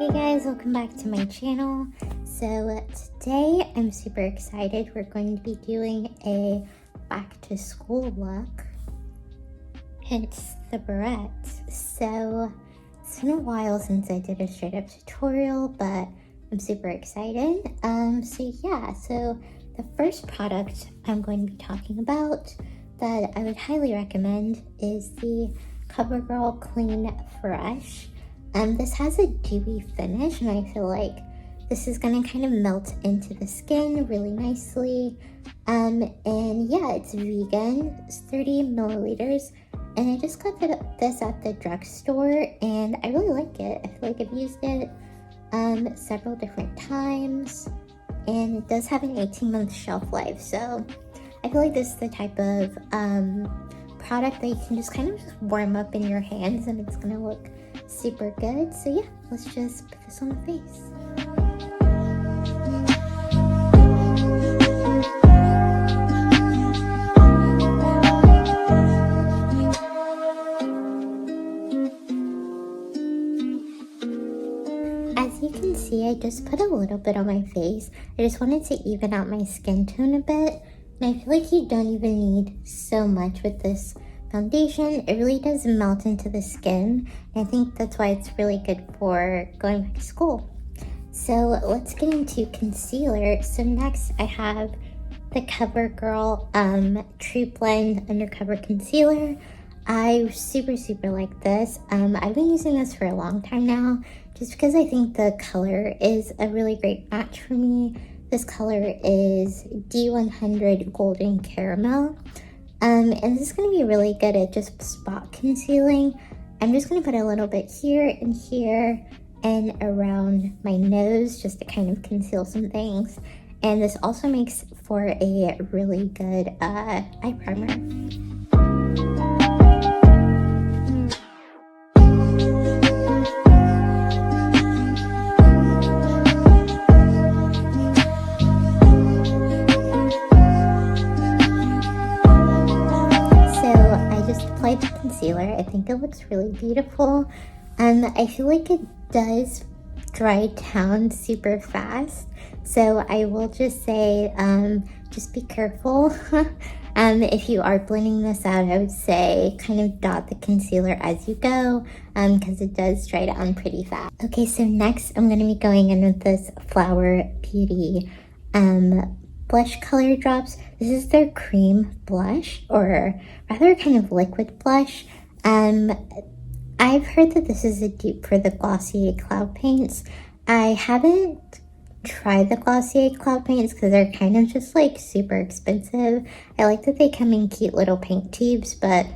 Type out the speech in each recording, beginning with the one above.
Hey guys, welcome back to my channel. So today I'm super excited. We're going to be doing a back to school look, hence the barrette. So it's been a while since I did a straight up tutorial, but I'm super excited. So the first product I'm going to be talking about that I would highly recommend is the CoverGirl Clean Fresh. This has a dewy finish, and I feel like this is gonna kind of melt into the skin really nicely. And yeah, it's vegan, it's 30 milliliters, and I just got this at the drugstore, and I really like it. I feel like I've used it several different times, and it does have an 18-month shelf life, so I feel like this is the type of product that you can just kind of warm up in your hands, and it's gonna look super good. So yeah, let's just put this on the face. As you can see, I just put a little bit on my face. I just wanted to even out my skin tone a bit, and I feel like you don't even need so much with this foundation. It really does melt into the skin, and I think that's why it's really good for going back to school. So let's get into concealer. So next I have the CoverGirl True Blend Undercover Concealer. I super like this. I've been using this for a long time now, just because I think the color is a really great match for me. This color is D100 Golden Caramel. And this is going to be really good at just spot concealing. I'm just going to put a little bit here and here and around my nose just to kind of conceal some things. And this also makes for a really good eye primer. Applied the concealer. I think it looks really beautiful. I feel like it does dry down super fast, so I will just say just be careful. If you are blending this out, I would say kind of dot the concealer as you go, because it does dry down pretty fast. Okay, so next I'm going to be going in with this Flower Beauty blush color drops. This is their cream blush, or rather kind of liquid blush. I've heard that this is a dupe for the Glossier Cloud Paints. I haven't tried the Glossier Cloud Paints because they're kind of just like super expensive. I like that they come in cute little pink tubes, but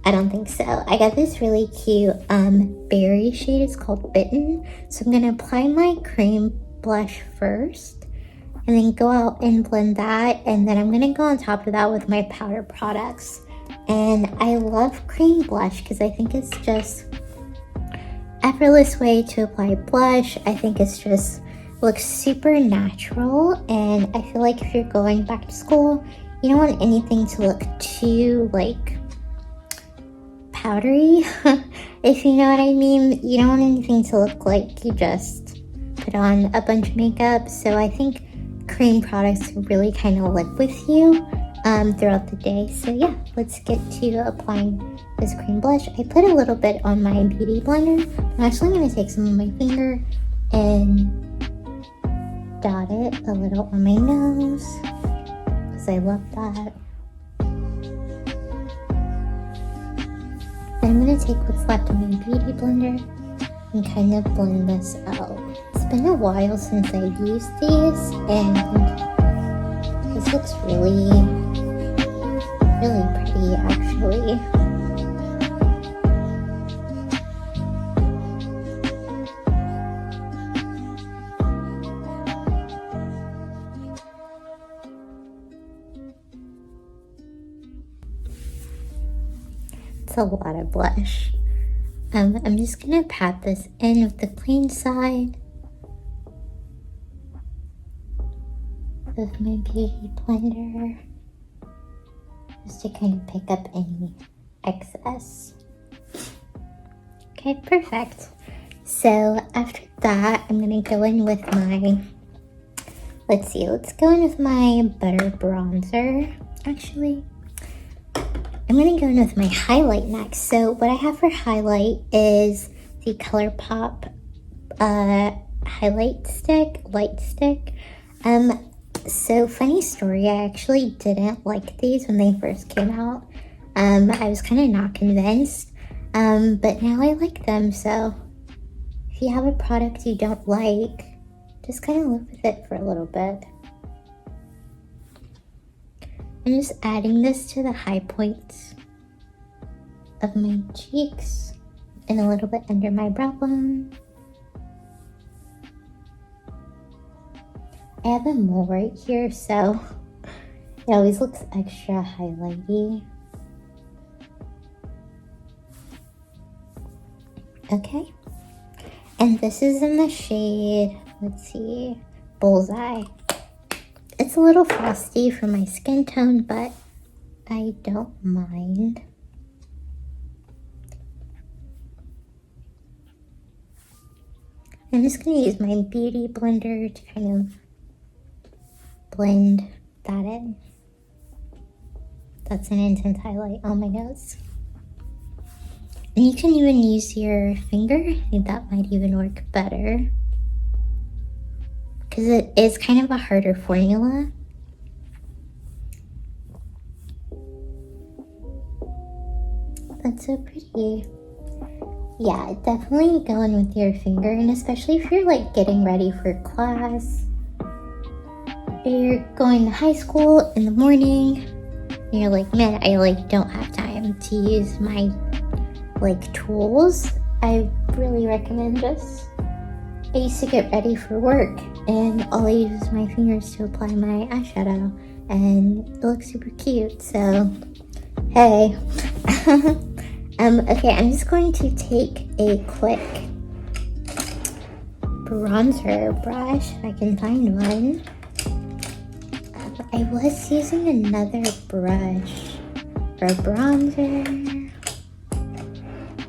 I don't think so. I got this really cute berry shade. It's called Bitten. So I'm going to apply my cream blush first, and then go out and blend that, and then I'm gonna go on top of that with my powder products. And I love cream blush because I think it's just effortless way to apply blush. I think it's just looks super natural, and I feel like if you're going back to school, you don't want anything to look too like powdery, if you know what I mean. You don't want anything to look like you just put on a bunch of makeup. So I think cream products really kind of live with you throughout the day. So yeah, let's get to applying this cream blush. I put a little bit on my beauty blender. I'm actually going to take some of my finger and dot it a little on my nose, because I love that. Then I'm going to take what's left of my beauty blender and kind of blend this out. It's been a while since I've used these, and this looks really pretty actually. It's a lot of blush. I'm just gonna pat this in with the clean side of my beauty blender, just to kind of pick up any excess. Okay, perfect. So after that, I'm gonna go in with my, let's go in with my butter bronzer. Actually, I'm gonna go in with my highlight next. So what I have for highlight is the ColourPop highlight stick, light stick. So funny story, I actually didn't like these when they first came out. I was kind of not convinced, but now I like them. So if you have a product you don't like, just kind of live with it for a little bit. I'm just adding this to the high points of my cheeks and a little bit under my brow bone. I have a mole right here, so it always looks extra highlighty. Okay, and this is in the shade, let's see, Bullseye. It's a little frosty for my skin tone, but I don't mind. I'm just gonna use my beauty blender to kind of blend that in. That's an intense highlight on my nose. And you can even use your finger. I think that might even work better, because it is kind of a harder formula. That's so pretty. Yeah, definitely go in with your finger, and especially if you're like getting ready for class, or you're going to high school in the morning, and you're like, man, I like don't have time to use my like tools. I really recommend this. I used to get ready for work and all I use is my fingers to apply my eyeshadow, and it looks super cute, so hey. Okay, I'm just going to take a quick bronzer brush, if I can find one. I was using another brush for bronzer.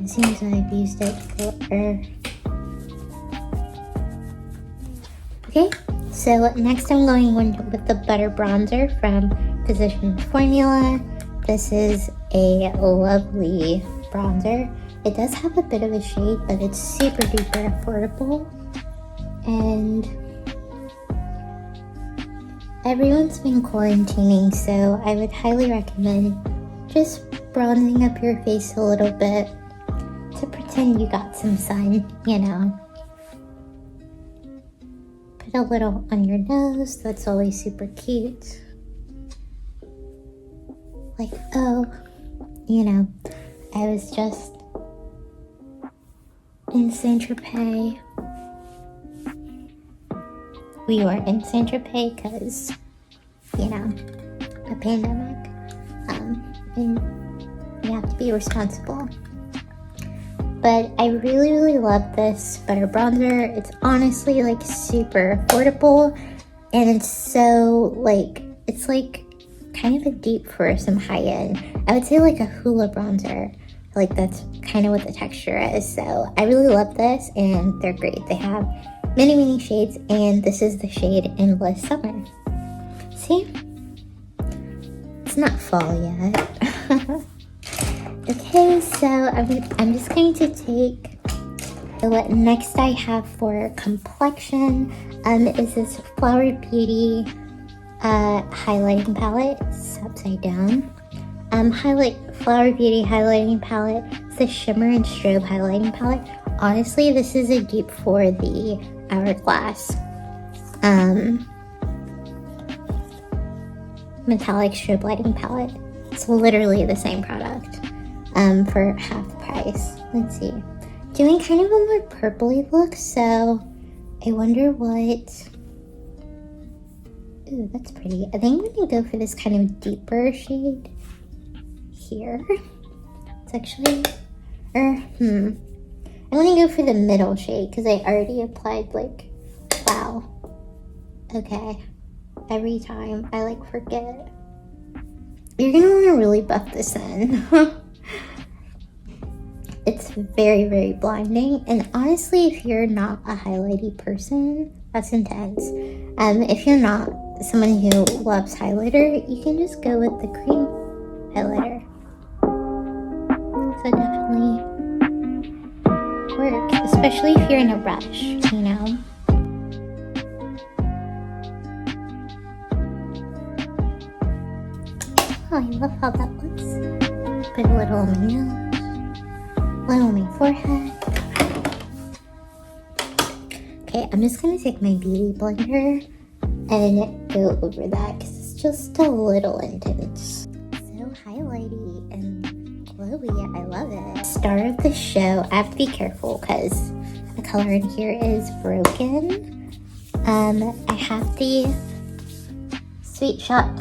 It seems I've used it for... Okay, so next I'm going with the butter bronzer from Physicians Formula. This is a lovely bronzer. It does have a bit of a shade, but it's super duper affordable. And everyone's been quarantining, so I would highly recommend just bronzing up your face a little bit to pretend you got some sun, you know. Put a little on your nose, that's always super cute. Like, oh, you know, I was just in Saint-Tropez. We were in Saint-Tropez because, you know, a pandemic, and you have to be responsible. But I really, really love this butter bronzer. It's honestly like super affordable, and it's so like, it's like kind of a dupe for some high-end. I would say like a Hoola bronzer. Like that's kind of what the texture is. So I really love this, and they're great. They have many, many shades, and this is the shade Endless Summer. See? It's not fall yet. Okay, so I'm just going to take what next I have for complexion is this Flower Beauty highlighting palette. It's upside down. Flower Beauty highlighting palette. It's the Shimmer and Strobe highlighting palette. Honestly, this is a dupe for the Hourglass metallic strobe lighting palette. It's literally the same product for half the price. Let's see. Doing kind of a more purpley look, so I wonder what... Ooh, that's pretty. I think I'm gonna go for this kind of deeper shade here. It's actually... I'm gonna go for the middle shade because I already applied like... Wow. Okay. Every time I like forget. You're gonna want to really buff this in. It's very, very blinding. And honestly, if you're not a highlighty person, that's intense. If you're not someone who loves highlighter, you can just go with the cream highlighter. So definitely works, especially if you're in a rush, you know. Oh, I love how that looks. Put a little on my nose, a little on my forehead. Okay, I'm just gonna take my beauty blender and go over that because it's just a little intense. So highlighty and glowy, I love it. Start of the show, I have to be careful because the color in here is broken. I have the Sweet Shot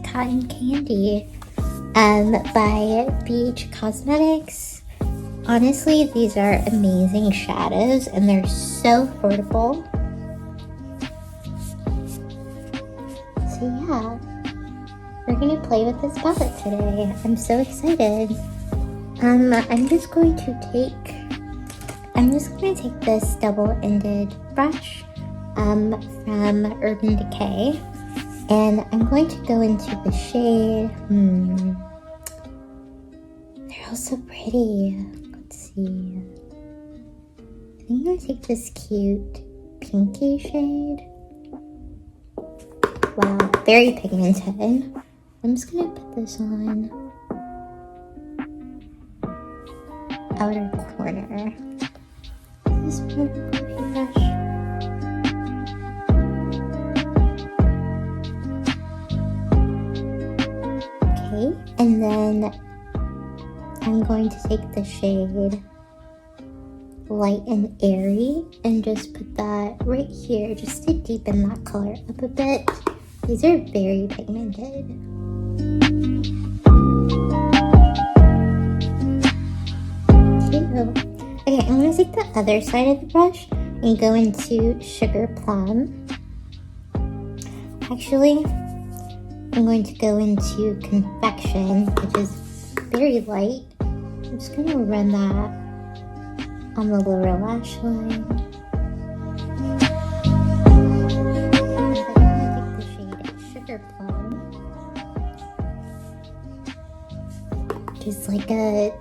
Cotton Candy by Beach Cosmetics. Honestly, these are amazing shadows and they're so affordable. So yeah, we're gonna play with this palette today. I'm so excited. I'm just going to take this double-ended brush from Urban Decay, and I'm going to go into the shade. They're all so pretty. Let's see. I think I'm gonna take this cute pinky shade. Wow, very pigmented. I'm just gonna put this on outer corner. This beautiful brush. Okay, and then I'm going to take the shade Light and Airy and just put that right here just to deepen that color up a bit. These are very pigmented. Cute. Okay, I'm going to take the other side of the brush and go into Sugar Plum. Actually, I'm going to go into Confection, which is very light. I'm just going to run that on the lower lash line. Just like a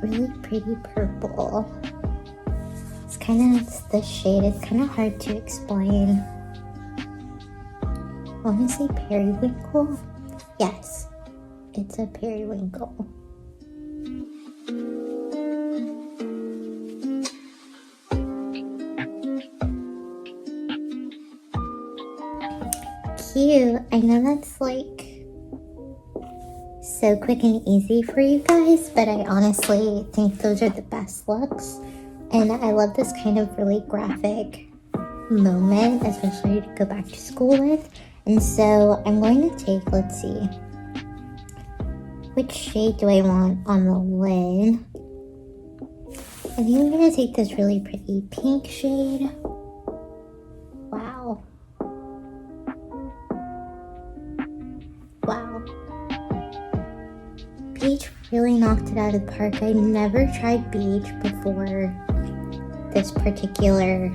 really pretty purple. It's kind of the shade. It's kind of hard to explain. I want to say periwinkle. Yes, it's a periwinkle. Cute. I know that's like so quick and easy for you guys, but I honestly think those are the best looks, and I love this kind of really graphic moment, especially to go back to school with. And so I'm going to take, let's see, which shade do I want on the lid? I think I'm going to take this really pretty pink shade. Wow. Wow. Beach really knocked it out of the park. I never tried Beach before this particular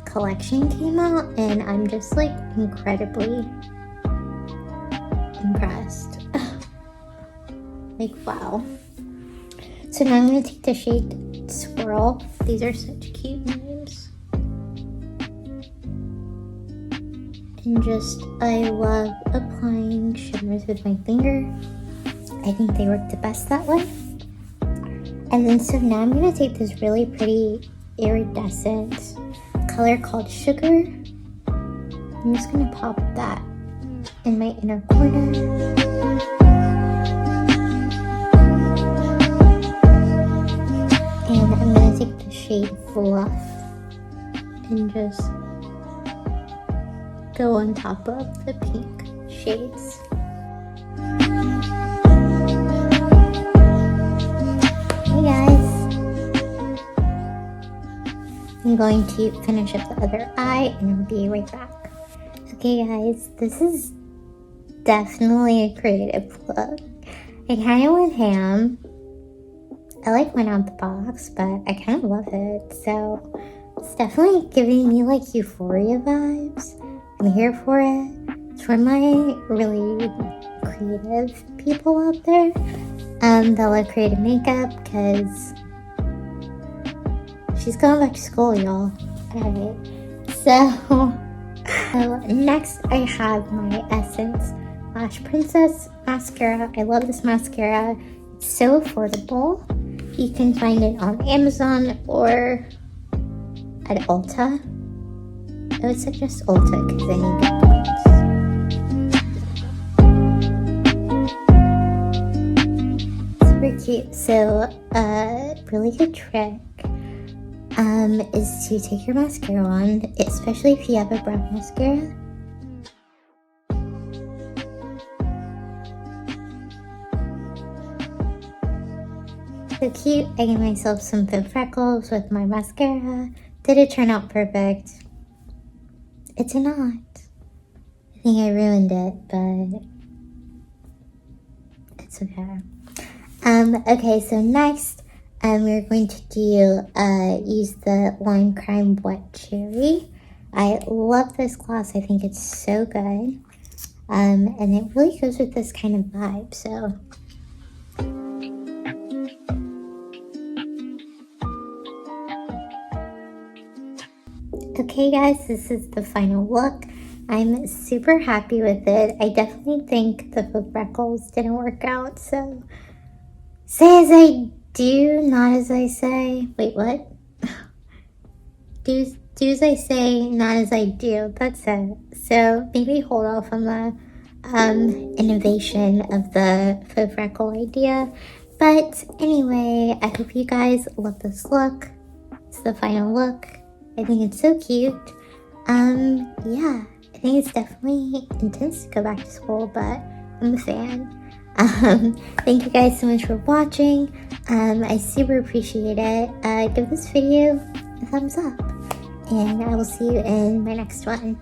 collection came out, and I'm just like incredibly impressed. Like, wow. So now I'm going to take the shade Swirl. These are such cute names. And just, I love applying shimmers with my finger. I think they work the best that way. And then so now I'm going to take this really pretty iridescent color called Sugar. I'm just going to pop that in my inner corner. And I'm going to take the shade Fluff and just go on top of the pink shades. Hey guys, I'm going to finish up the other eye and I'll be right back. Okay guys, this is definitely a creative look. I kind of went ham I like one out the box, but I kind of love it. So it's definitely giving me like Euphoria vibes. I'm here for it. It's for my really creative people out there that love creative makeup, because she's going back to school, y'all. Alright, so next I have my Essence Lash Princess mascara. I love this mascara. It's so affordable. You can find it on Amazon or at Ulta. I would suggest Ulta because then you get points. Super cute. So really good trick is to take your mascara on, especially if you have a brown mascara. So cute. I gave myself some faux freckles with my mascara. Did it turn out perfect? It did not. I think I ruined it, but it's okay. Okay, so next we're going to use the Lime Crime Wet Cherry. I love this gloss. I think it's so good. And it really goes with this kind of vibe, so. Okay guys, this is the final look. I'm super happy with it. I definitely think the faux freckles didn't work out, so say as I do, not as I say. Wait, what? Do as I say, not as I do. That's it. So maybe hold off on the innovation of the faux freckle idea. But anyway, I hope you guys love this look. It's the final look. I think it's so cute. Yeah, I think it's definitely intense to go back to school, but I'm a fan. Thank you guys so much for watching. I super appreciate it. Give this video a thumbs up, and I will see you in my next one.